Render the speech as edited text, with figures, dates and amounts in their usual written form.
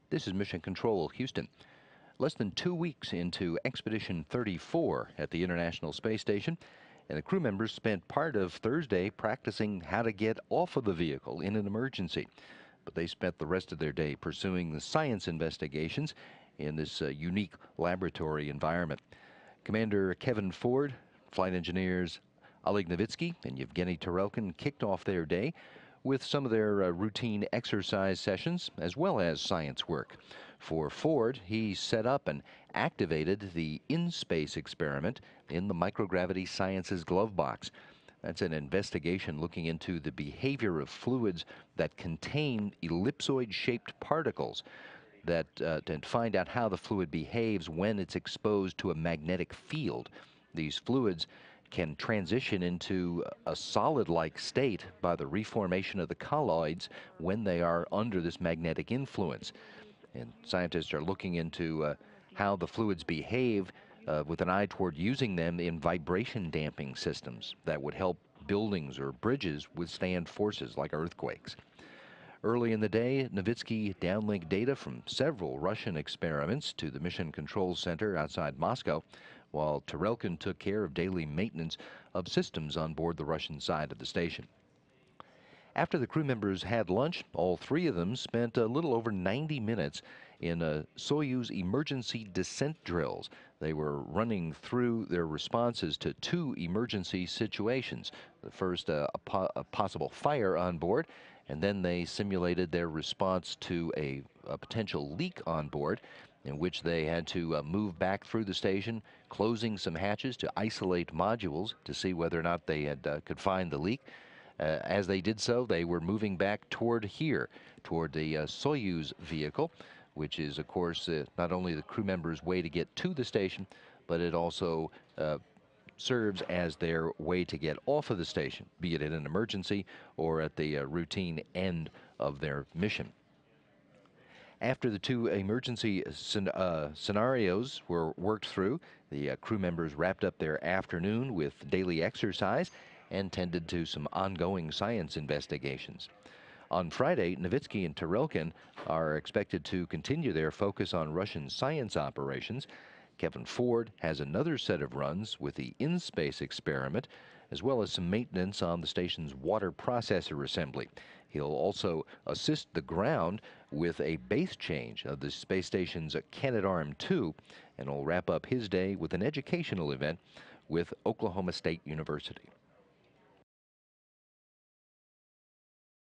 This is Mission Control, Houston. Less than 2 weeks into Expedition 34 at the International Space Station, and the crew members spent part of Thursday practicing how to get off of the vehicle in an emergency. But they spent the rest of their day pursuing the science investigations in this unique laboratory environment. Commander Kevin Ford, flight engineers Oleg Novitsky and Yevgeny Tarelkin kicked off their day with some of their routine exercise sessions as well as science work. For Ford, he set up and activated the in-space experiment in the microgravity sciences glove box. That's an investigation looking into the behavior of fluids that contain ellipsoid-shaped particles that to find out how the fluid behaves when it's exposed to a magnetic field. These fluids can transition into a solid-like state by the reformation of the colloids when they are under this magnetic influence. And scientists are looking into how the fluids behave with an eye toward using them in vibration damping systems that would help buildings or bridges withstand forces like earthquakes. Early in the day, Novitsky downlinked data from several Russian experiments to the Mission Control Center outside Moscow, while Tarelkin took care of daily maintenance of systems on board the Russian side of the station. After the crew members had lunch, all three of them spent a little over 90 minutes in Soyuz emergency descent drills. They were running through their responses to two emergency situations. The first, a possible fire on board, and then they simulated their response to a potential leak on board, in which they had to move back through the station, closing some hatches to isolate modules to see whether or not they could find the leak. As they did so, they were moving back toward the Soyuz vehicle, which is, of course, not only the crew members' way to get to the station, but it also serves as their way to get off of the station, be it in an emergency or at the routine end of their mission. After the two emergency scenarios were worked through, the crew members wrapped up their afternoon with daily exercise and tended to some ongoing science investigations. On Friday, Novitsky and Tarelkin are expected to continue their focus on Russian science operations. Kevin Ford has another set of runs with the in-space experiment, as well as some maintenance on the station's water processor assembly. He'll also assist the ground with a base change of the space station's Canadarm2, and will wrap up his day with an educational event with Oklahoma State University.